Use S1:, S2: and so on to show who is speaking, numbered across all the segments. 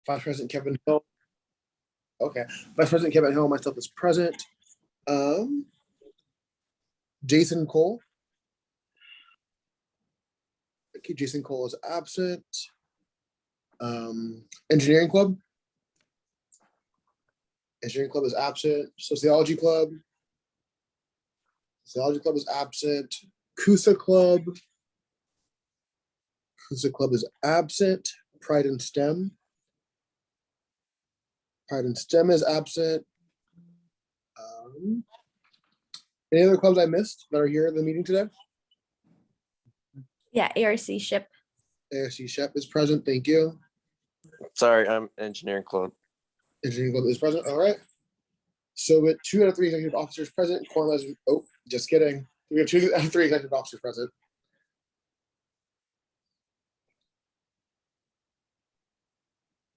S1: Vice President Kevin Hill. Okay. Vice President Kevin Hill, myself is present. Jason Cole. Okay, Jason Cole is absent. Engineering Club. Engineering Club is absent. Sociology Club. Sociology Club is absent. CUSA Club. CUSA Club is absent. Pride and STEM. Pride and STEM is absent. Any other clubs I missed that are here at the meeting today?
S2: Yeah, ARC SHIP.
S1: ARC SHIP is present. Thank you.
S3: Sorry, I'm Engineering Club.
S1: Engineering Club is present. All right. So with 2 out of 3 executive officers present, quorum has, oh, just kidding. We have 2 out of 3 executive officers present.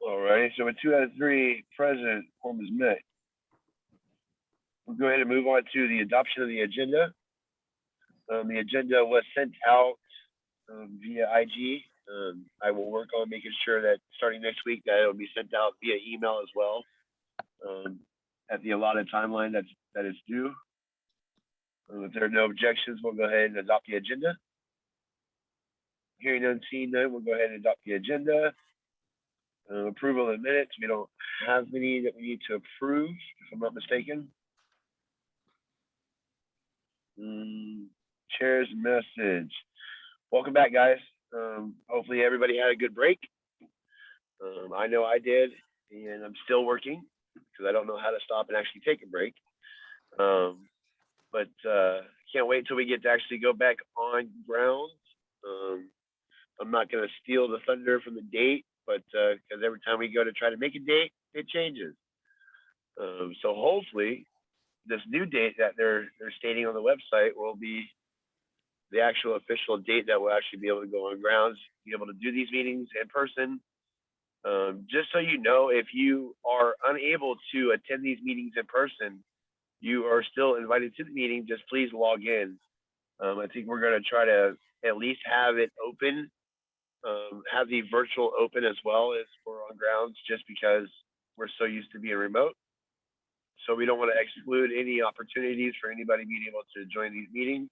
S4: All right. So with 2 out of 3 present, quorum is met. We'll go ahead and move on to the adoption of the agenda. The agenda was sent out via IG. I will work on making sure that starting next week that it'll be sent out via email as well at the allotted timeline that is due. If there are no objections, we'll go ahead and adopt the agenda. Hearing none, seeing none, we'll go ahead and adopt the agenda. Approval of the minutes. We don't have any that we need to approve, if I'm not mistaken. Chair's message. Welcome back, guys. Hopefully everybody had a good break. I know I did, and I'm still working because I don't know how to stop and actually take a break. But can't wait till we get to actually go back on ground. I'm not going to steal the thunder from the date, but because every time we go to try to make a date, it changes. So hopefully this new date that they're stating on the website will be the actual official date that we'll actually be able to go on grounds, be able to do these meetings in person. Just so you know, if you are unable to attend these meetings in person, you are still invited to the meeting. Just please log in. I think we're going to try to at least have it open, have the virtual open as well as for on grounds, just because we're so used to being remote. So we don't want to exclude any opportunities for anybody being able to join these meetings.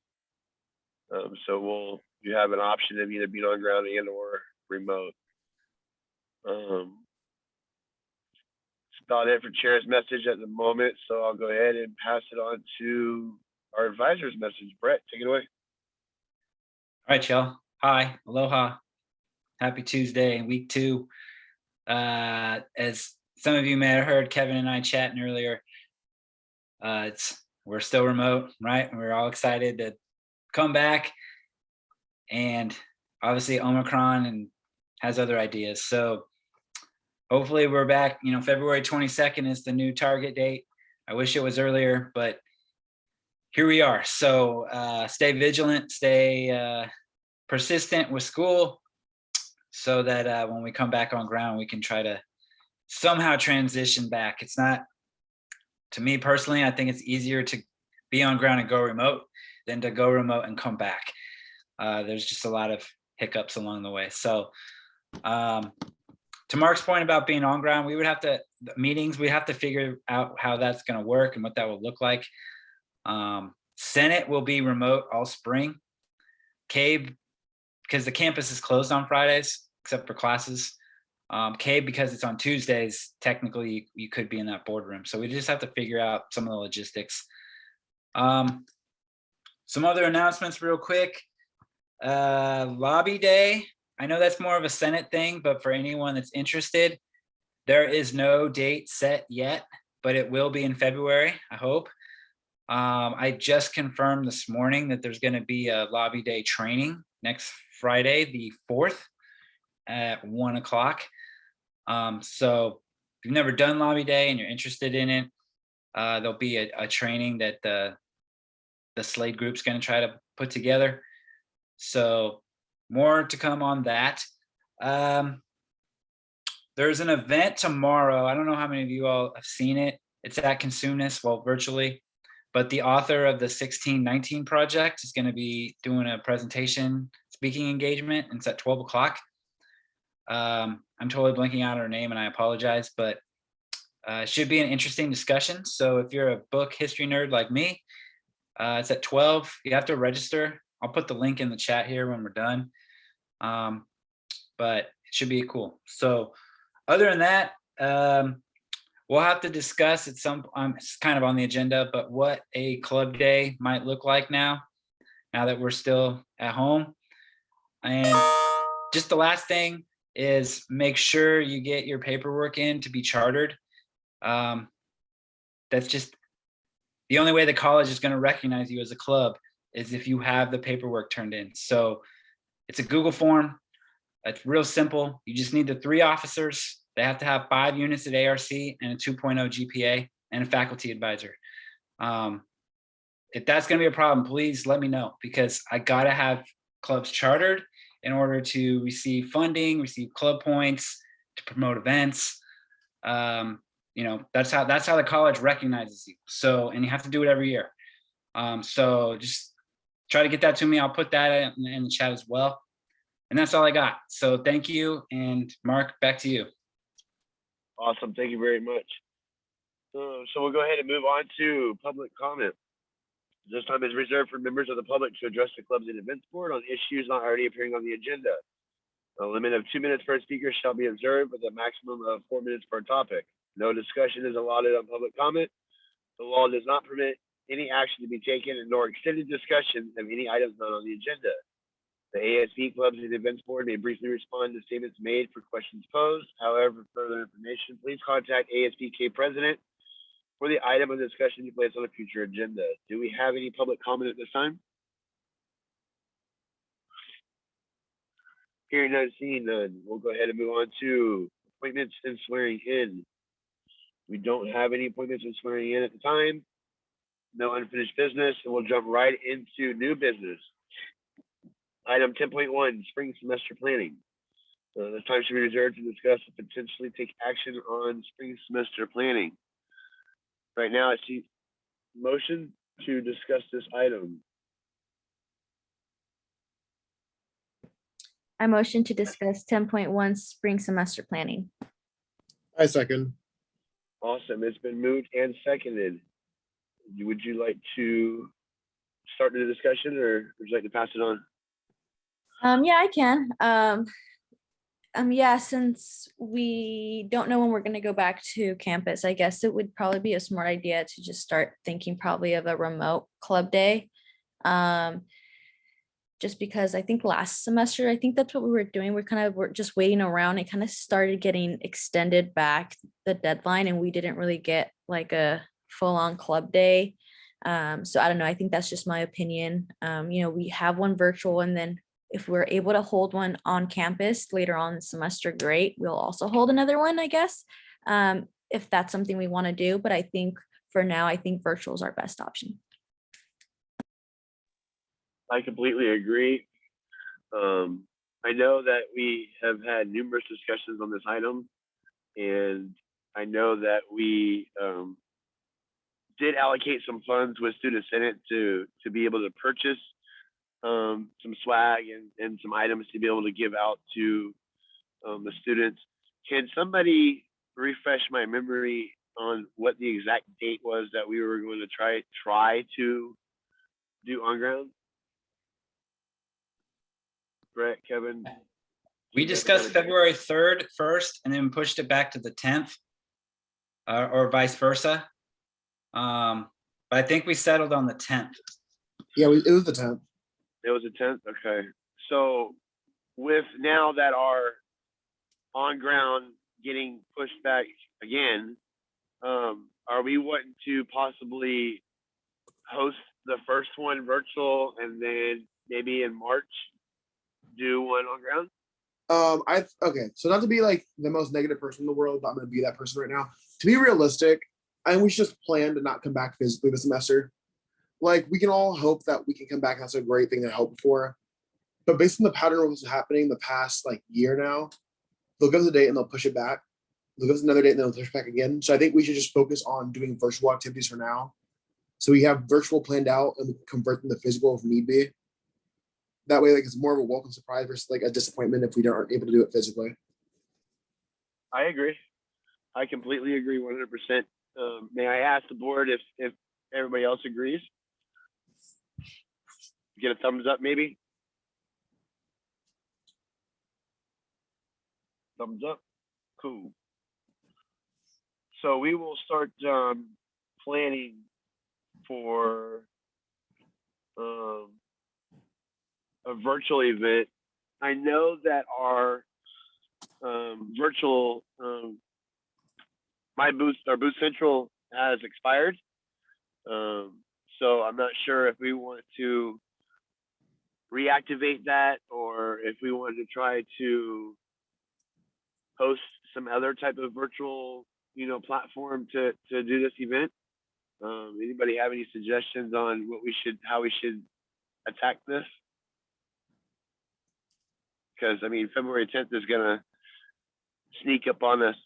S4: So you have an option of either being on ground and or remote. It's about it for chair's message at the moment. So I'll go ahead and pass it on to our advisor's message. Brett, take it away.
S5: All right, y'all. Hi, aloha. Happy Tuesday, week 2. As some of you may have heard Kevin and I chatting earlier, we're still remote, right? We're all excited to come back, and obviously Omicron and has other ideas. So hopefully we're back. You know, February 22nd is the new target date. I wish it was earlier, but here we are. So stay vigilant, stay persistent with school, so that when we come back on ground, we can try to somehow transition back. It's not, to me personally, I think it's easier to be on ground and go remote than to go remote and come back. There's just a lot of hiccups along the way. So to Mark's point about being on ground, we would have to, meetings, we have to figure out how that's going to work and what that will look like. Senate will be remote all spring. C.A.E.B, because the campus is closed on Fridays, except for classes. C.A.E.B, because it's on Tuesdays, technically you could be in that boardroom. So we just have to figure out some of the logistics. Some other announcements real quick. Lobby day. I know that's more of a Senate thing, but for anyone that's interested, there is no date set yet, but it will be in February, I hope. I just confirmed this morning that there's going to be a lobby day training next Friday, the 4th at 1 o'clock. So if you've never done lobby day and you're interested in it, there'll be a training that the SLADE group's going to try to put together. So more to come on that. There's an event tomorrow. I don't know how many of you all have seen it. It's at Consumness, well, virtually. But the author of the 1619 project is going to be doing a presentation, speaking engagement, and it's at 12 o'clock. I I'm totally blanking out her name and I apologize, but it should be an interesting discussion. So if you're a book history nerd like me, it's at 12. You have to register. I'll put the link in the chat here when we're done. But it should be cool. So other than that, we'll have to discuss at some, it's kind of on the agenda, but what a club day might look like now that we're still at home. And just the last thing is make sure you get your paperwork in to be chartered. That's just the only way the college is going to recognize you as a club is if you have the paperwork turned in. So it's a Google form. It's real simple. You just need the 3 officers. They have to have 5 units at ARC and a 2.0 GPA and a faculty advisor. If that's going to be a problem, please let me know, because I got to have clubs chartered in order to receive funding, receive club points, to promote events. You know, that's how the college recognizes you. So, and you have to do it every year. So just try to get that to me. I'll put that in the chat as well. And that's all I got. So thank you. And Mark, back to you.
S4: Awesome. Thank you very much. So we'll go ahead and move on to public comment. This time is reserved for members of the public to address the clubs and events board on issues not already appearing on the agenda. A limit of 2 minutes per speaker shall be observed with a maximum of 4 minutes per topic. No discussion is allotted on public comment. The law does not permit any action to be taken nor extended discussion of any items not on the agenda. The ASB Clubs and Events Board may briefly respond to statements made for questions posed. However, for further information, please contact ASBK President for the item of discussion to place on a future agenda. Do we have any public comment at this time? Hearing none, seeing none, we'll go ahead and move on to appointments and swearing in. We don't have any appointments and swearing in at the time. No unfinished business, and we'll jump right into new business. Item 10.1, spring semester planning. This time should be reserved to discuss and potentially take action on spring semester planning. Right now, I see motion to discuss this item.
S2: I motion to discuss 10.1 spring semester planning.
S1: I second.
S4: Awesome. It's been moved and seconded. Would you like to start the discussion, or would you like to pass it on?
S2: Yeah, I can. Yeah, since we don't know when we're going to go back to campus, I guess it would probably be a smart idea to just start thinking probably of a remote club day. Just because I think last semester, I think that's what we were doing. We're just waiting around. It kind of started getting extended back the deadline, and we didn't really get like a full-on club day. So I don't know. I think that's just my opinion. You know, we have one virtual, and then if we're able to hold one on campus later on in the semester, great. We'll also hold another one, I guess, if that's something we want to do. But I think for now, I think virtual is our best option.
S4: I completely agree. I know that we have had numerous discussions on this item, and I know that we did allocate some funds with Student Senate to be able to purchase some swag and some items to be able to give out to the students. Can somebody refresh my memory on what the exact date was that we were going to try to do on ground? Brett, Kevin?
S5: We discussed February 3rd first, and then pushed it back to the 10th, or vice versa. But I think we settled on the 10th.
S1: Yeah, it was the 10th.
S4: It was the 10th? Okay. So with now that our on ground getting pushed back again, are we wanting to possibly host the first one virtual and then maybe in March do one on ground?
S1: Okay, so not to be like the most negative person in the world, but I'm gonna be that person right now. To be realistic, I think we should just plan to not come back physically this semester. Like, we can all hope that we can come back. That's a great thing to hope for. But based on the pattern of what's happening the past like year now, they'll give us a date and they'll push it back. They'll give us another date and they'll push it back again. So I think we should just focus on doing virtual activities for now. So we have virtual planned out and we can convert them to physical if need be. That way, like, it's more of a welcome surprise versus like a disappointment if we aren't able to do it physically.
S4: I agree. I completely agree 100%. May I ask the board if everybody else agrees? Get a thumbs up, maybe? Thumbs up. Cool. So we will start planning for a virtual event. I know that our virtual our booth central has expired. So I'm not sure if we want to reactivate that or if we wanted to try to host some other type of virtual, platform to do this event. Anybody have any suggestions on how we should attack this? Because I mean, February 10th is gonna sneak up on us.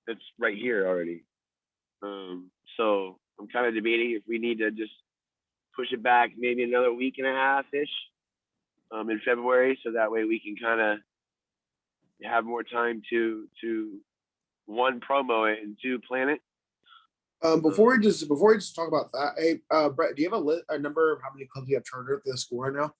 S4: It's right here already. So I'm kind of debating if we need to just push it back maybe another week and a half ish in February, so that way we can kind of have more time to one, promo it, and two, plan it.
S1: Before we just talk about that, hey, Brett, do you have a number of how many clubs you have chartered at the school right now?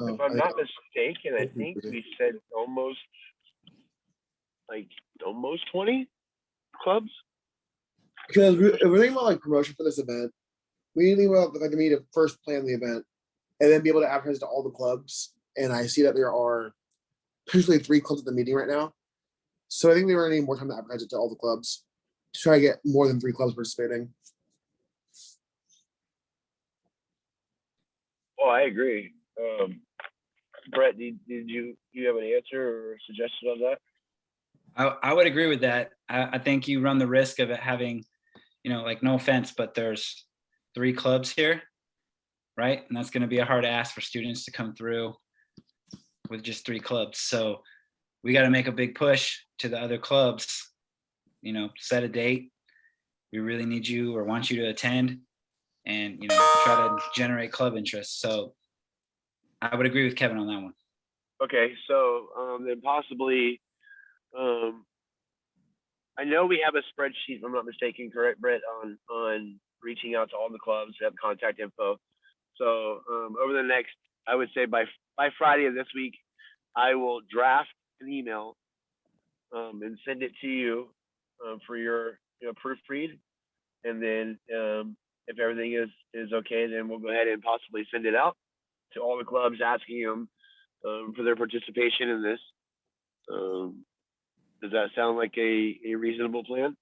S4: If I'm not mistaken, I think we said almost 20 clubs.
S1: Because if we're thinking about like promotion for this event, we need to think about like we need to first plan the event and then be able to advertise to all the clubs. And I see that there are usually 3 clubs at the meeting right now. So I think we're gonna need more time to advertise it to all the clubs to try to get more than 3 clubs participating.
S4: Oh, I agree. Brett, did you have an answer or suggestion on that?
S5: I would agree with that. I think you run the risk of it having, like, no offense, but there's 3 clubs here, right? And that's going to be a hard ask for students to come through with just 3 clubs. So we got to make a big push to the other clubs, set a date. We really need you or want you to attend and, try to generate club interest. So I would agree with Kevin on that one.
S4: Okay, so then possibly, I know we have a spreadsheet, if I'm not mistaken, correct, Brett, on reaching out to all the clubs that have contact info. So over the next, I would say by Friday of this week, I will draft an email and send it to you for your proofread. And then if everything is okay, then we'll go ahead and possibly send it out to all the clubs, asking them for their participation in this. Does that sound like a reasonable plan?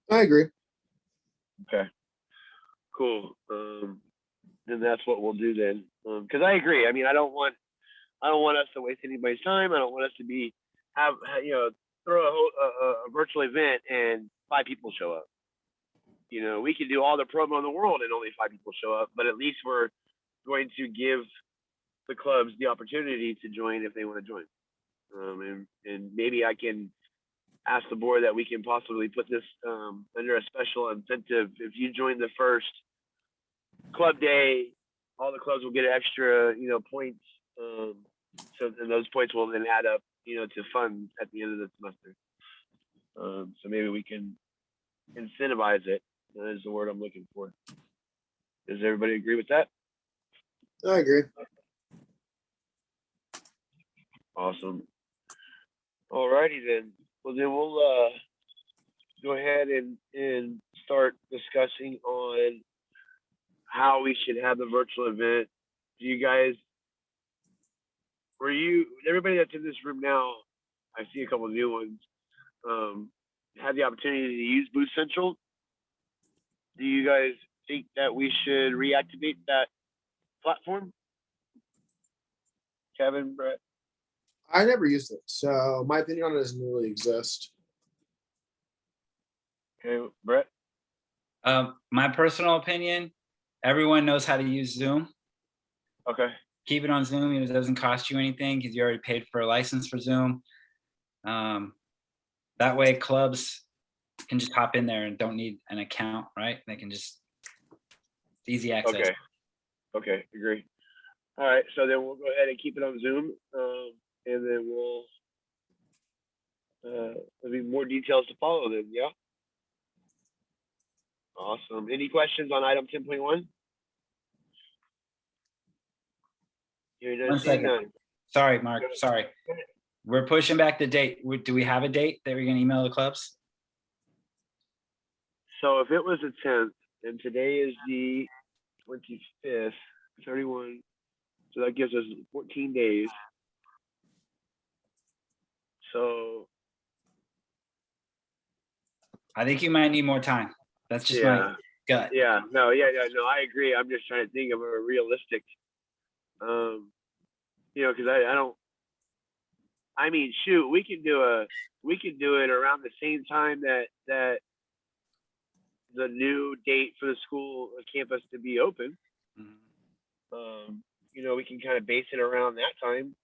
S1: I agree.
S4: Okay, cool. Then that's what we'll do then. Because I agree. I mean, I don't want us to waste anybody's time. I don't want us to throw a virtual event and 5 people show up. We could do all the promo in the world and only 5 people show up, but at least we're going to give the clubs the opportunity to join if they want to join. And maybe I can ask the board that we can possibly put this under a special incentive. If you join the first club day, all the clubs will get extra, points. So and those points will then add up, to funds at the end of the semester. So maybe we can incentivize it. That is the word I'm looking for. Does everybody agree with that?
S1: I agree.
S4: Awesome. Alrighty then. Well, then we'll go ahead and start discussing on how we should have the virtual event. Do you guys, everybody that's in this room now, I see a couple of new ones, had the opportunity to use Booth Central. Do you guys think that we should reactivate that platform? Kevin, Brett?
S1: I never used it, so my opinion on it doesn't really exist.
S4: Okay, Brett?
S5: My personal opinion, everyone knows how to use Zoom.
S4: Okay.
S5: Keep it on Zoom. It doesn't cost you anything because you already paid for a license for Zoom. That way clubs can just hop in there and don't need an account, right? They can just, it's easy access.
S4: Okay, agree. All right, so then we'll go ahead and keep it on Zoom, and then there'll be more details to follow then, yeah? Awesome. Any questions on item 10.1?
S5: One second. Sorry, Mark, sorry. We're pushing back the date. Do we have a date that we're gonna email the clubs?
S4: So if it was the 10th, and today is the 25th, 31, so that gives us 14 days. So
S5: I think you might need more time. That's just
S4: yeah,
S5: my gut.
S4: yeah, no, I agree. I'm just trying to think of a realistic, because I don't. I mean, shoot, we can do it around the same time that the new date for the school campus to be open.
S5: Mhm.
S4: We can kind of base it around that time.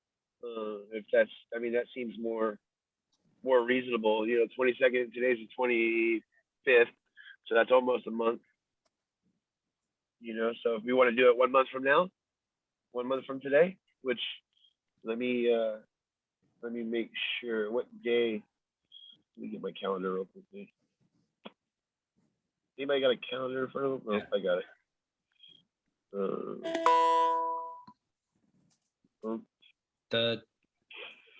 S4: If that's, I mean, that seems more reasonable. 22nd, today's the 25th, so that's almost a month. So if we want to do it 1 month from now, 1 month from today, which let me make sure what day. Let me get my calendar real quickly. Anybody got a calendar in front of them? Oh, I got it.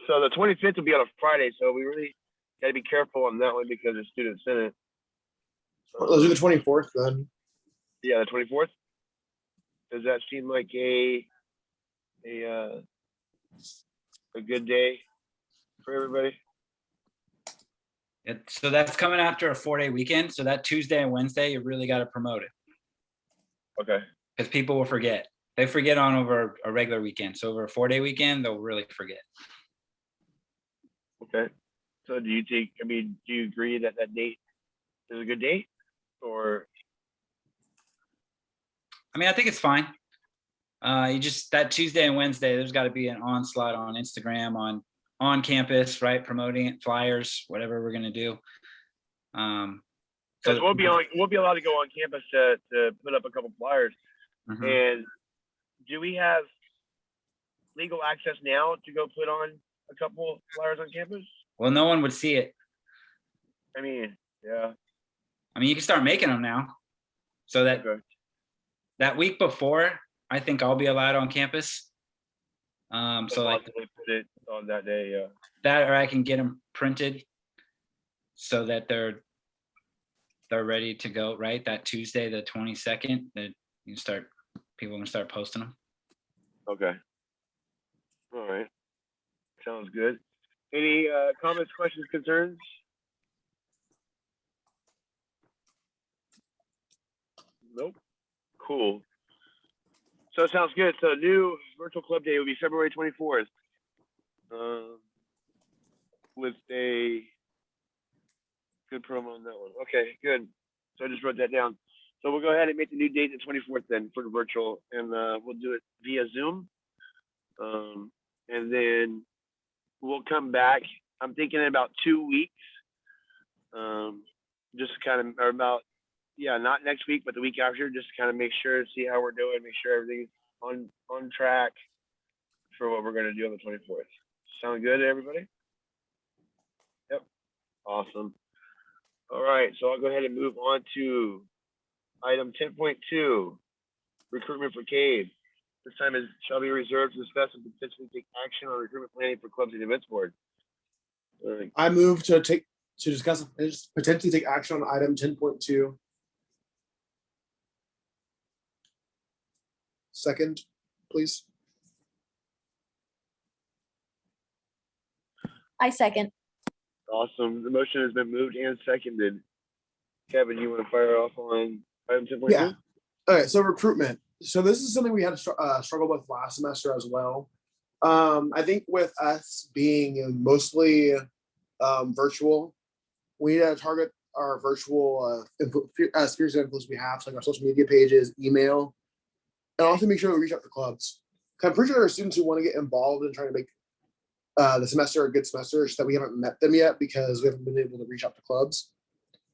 S4: So the 25th will be on a Friday, so we really got to be careful on that one because of student senate.
S1: Let's do the 24th then.
S4: Yeah, the 24th. Does that seem like a good day for everybody?
S5: So that's coming after a 4-day weekend. So that Tuesday and Wednesday, you really got to promote it
S4: Okay.
S5: because people will forget. They forget on over a regular weekend. So over a 4-day weekend, they'll really forget.
S4: Okay. So do you agree that that date is a good date, or?
S5: I mean, I think it's fine. You just that Tuesday and Wednesday, there's got to be an onslaught on Instagram, on campus, right? Promoting it, flyers, whatever we're gonna do.
S4: Because we'll be allowed to go on campus to put up a couple flyers.
S5: Mhm.
S4: And do we have legal access now to go put on a couple flyers on campus?
S5: Well, no one would see it.
S4: I mean, yeah.
S5: I mean, you can start making them now. So that
S4: Okay.
S5: that week before, I think I'll be allowed on campus. So like
S4: possibly put it on that day, yeah.
S5: that, or I can get them printed so that they're ready to go, right? That Tuesday, the 22nd, that people can start posting them.
S4: Okay. All right. Sounds good. Any comments, questions, concerns? Nope. Cool. So it sounds good. So new virtual club day will be February 24th. With a good promo on that one. Okay, good. So I just wrote that down. So we'll go ahead and make the new date the 24th then for the virtual, and we'll do it via Zoom. And then we'll come back. I'm thinking in about 2 weeks. Just kind of, or about, yeah, not next week, but the week after, just to kind of make sure, see how we're doing, make sure everything's on track for what we're going to do on the 24th. Sound good to everybody? Yep. Awesome. All right, so I'll go ahead and move on to item 10.2, recruitment for C.A.E.B. This time shall be reserved to discuss and potentially take action on recruitment planning for clubs and events board.
S1: I move to discuss and potentially take action on item 10.2. Second, please.
S2: I second.
S4: Awesome. The motion has been moved and seconded. Kevin, you want to fire off on item 10.2?
S1: Yeah. All right. So recruitment. So this is something we had to struggle with last semester as well. I think with us being mostly virtual, we need to target our virtual spheres of influence we have, so like our social media pages, email, and also make sure we reach out to clubs. I'm pretty sure there are students who want to get involved in trying to make the semester a good semester, just that we haven't met them yet because we haven't been able to reach out to clubs.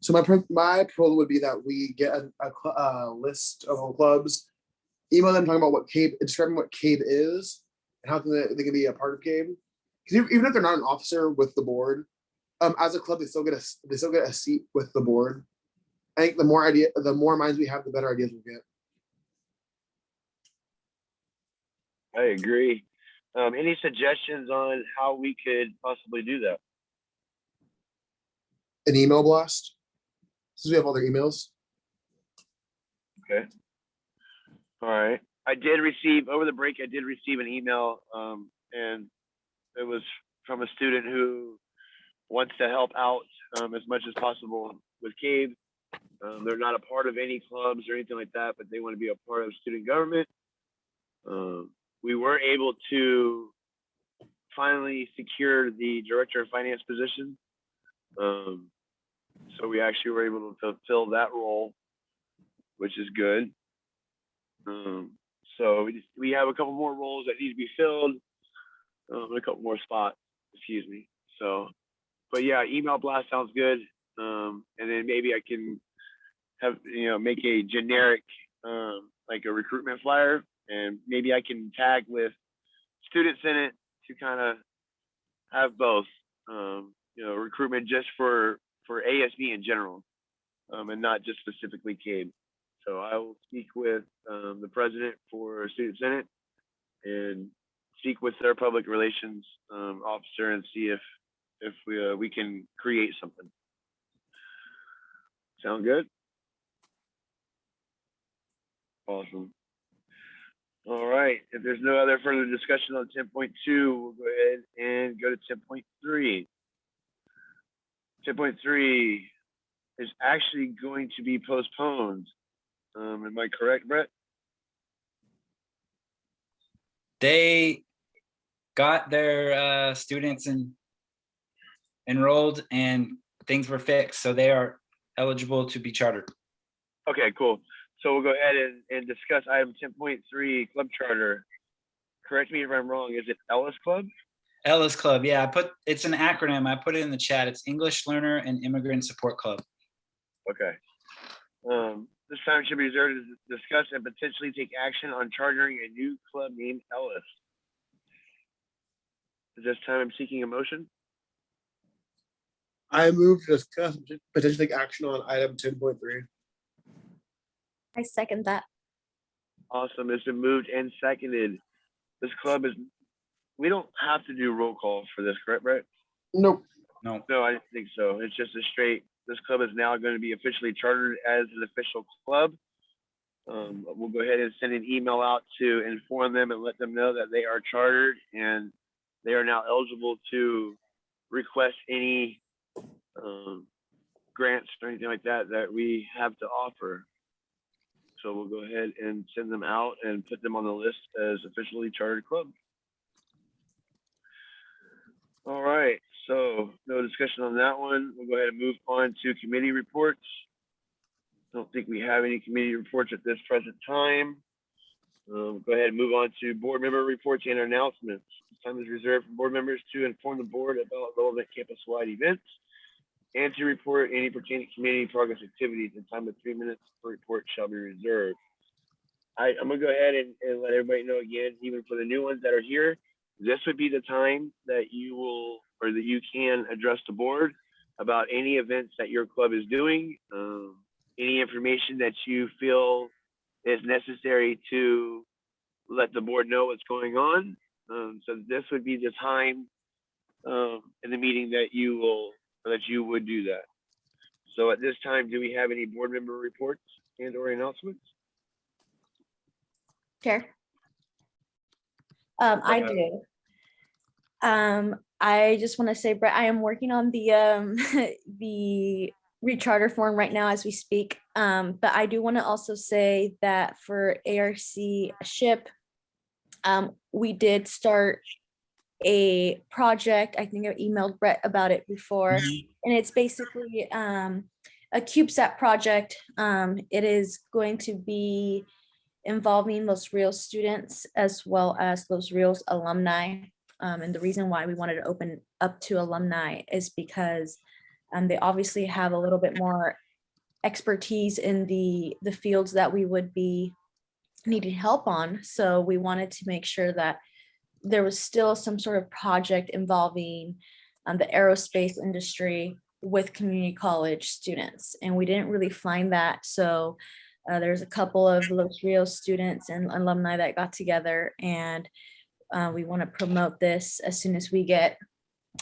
S1: So my proposal would be that we get a list of all clubs email them talking about what C.A.E.B, describing what C.A.E.B is and how they can be a part of C.A.E.B. Because even if they're not an officer with the board, as a club, they still get a seat with the board. I think the more minds we have, the better ideas we'll get.
S4: I agree. Any suggestions on how we could possibly do that?
S1: An email blast, since we have all their emails.
S4: Okay. All right. I did receive over the break. I did receive an email, and it was from a student who wants to help out as much as possible with C.A.E.B. They're not a part of any clubs or anything like that, but they want to be a part of student government. We were able to finally secure the director of finance position. So we actually were able to fill that role, which is good. So we have a couple more roles that need to be filled, and a couple more spots, excuse me. So, but yeah, email blast sounds good. And then maybe I can have, make a generic, like a recruitment flyer, and maybe I can tag with Student Senate to kind of have both, recruitment just for ASB in general, and not just specifically C.A.E.B. So I will speak with the president for Student Senate and speak with their public relations officer and see if we can create something. Sound good? Awesome. All right. If there's no other further discussion on 10.2, we'll go ahead and go to 10.3. 10.3 is actually going to be postponed. Am I correct, Brett?
S5: They got their students enrolled and things were fixed, so they are eligible to be chartered.
S4: Okay, cool. So we'll go ahead and discuss item 10.3, club charter. Correct me if I'm wrong. Is it ELLIS Club?
S5: ELLIS Club, yeah. It's an acronym. I put it in the chat. It's English Learner and Immigrant Support Club.
S4: Okay. This time should be reserved to discuss and potentially take action on chartering a new club named ELLIS. At this time, I'm seeking a motion.
S1: I move to discuss potentially take action on item 10.3.
S2: I second that.
S4: Awesome. It's been moved and seconded. This club is, we don't have to do roll call for this, correct, Brett?
S1: Nope.
S5: No.
S4: No, I didn't think so. It's just a straight, this club is now going to be officially chartered as an official club. We'll go ahead and send an email out to inform them and let them know that they are chartered and they are now eligible to request any grants or anything like that that we have to offer. So we'll go ahead and send them out and put them on the list as officially chartered club. All right, so no discussion on that one. We'll go ahead and move on to committee reports. Don't think we have any committee reports at this present time. Go ahead and move on to board member reports and announcements. This time is reserved for board members to inform the board about relevant campus-wide events and to report any pertaining community progress activities. The time of 3 minutes per report shall be reserved. I'm gonna go ahead and let everybody know again, even for the new ones that are here, this would be the time that you will, or that you can address the board about any events that your club is doing, any information that you feel is necessary to let the board know what's going on. So this would be the time in the meeting that you will, or that you would do that. So at this time, do we have any board member reports and or announcements?
S2: Chair. I do. I just want to say, Brett, I am working on the the recharter form right now as we speak. But I do want to also say that for ARC SHIP, we did start a project. I think I emailed Brett about it before, and it's basically a CubeSat project. It is going to be involving Los Rios students as well as Los Rios alumni. And the reason why we wanted to open up to alumni is because they obviously have a little bit more expertise in the fields that we would be needing help on. So we wanted to make sure that there was still some sort of project involving the aerospace industry with community college students. And we didn't really find that. So there's a couple of Los Rios students and alumni that got together, and we want to promote this as soon as we get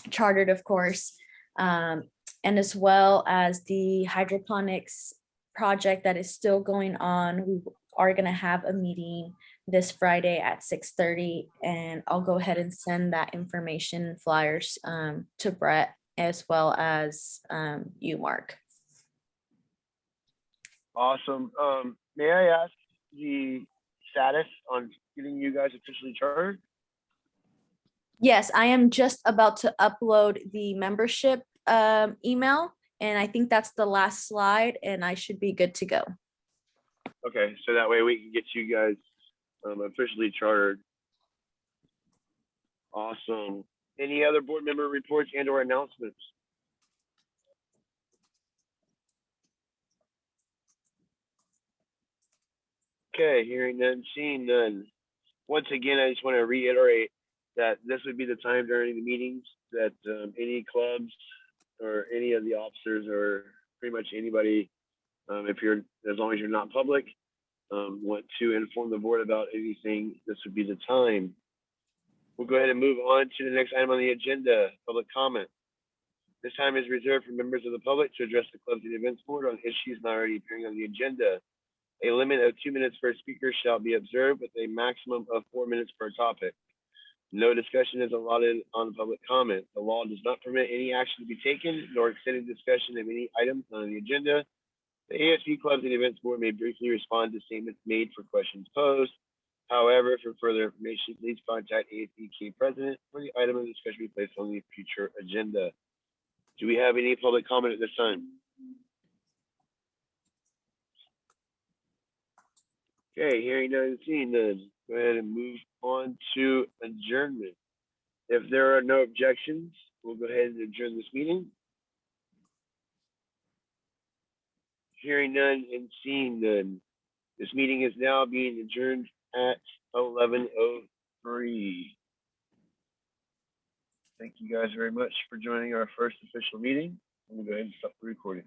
S2: chartered, of course. And as well as the hydroponics project that is still going on. We are going to have a meeting this Friday at 6:30, and I'll go ahead and send that information flyers to Brett as well as you, Mark.
S4: Awesome. May I ask the status on getting you guys officially chartered?
S2: Yes, I am just about to upload the membership email, and I think that's the last slide, and I should be good to go.
S4: Okay, so that way we can get you guys officially chartered. Awesome. Any other board member reports and or announcements? Okay, hearing none, seeing none. Once again, I just want to reiterate that this would be the time during the meetings that any clubs or any of the officers or pretty much anybody, if you're, as long as you're not public, want to inform the board about anything, this would be the time. We'll go ahead and move on to the next item on the agenda, public comment. This time is reserved for members of the public to address the clubs and events board on issues not already appearing on the agenda. A limit of 2 minutes per speaker shall be observed with a maximum of 4 minutes per topic. No discussion is allotted on public comment. The law does not permit any action to be taken, nor extended discussion of any items on the agenda. The ASB Clubs and Events Board may briefly respond to statements made for questions posed. However, for further information, please contact ASBK President for the item of discussion be placed on the future agenda. Do we have any public comment at this time? Okay, hearing none and seeing none, go ahead and move on to adjournment. If there are no objections, we'll go ahead and adjourn this meeting. Hearing none and seeing none, this meeting is now being adjourned at 11:03. Thank you guys very much for joining our first official meeting. I'm gonna go ahead and stop the recording.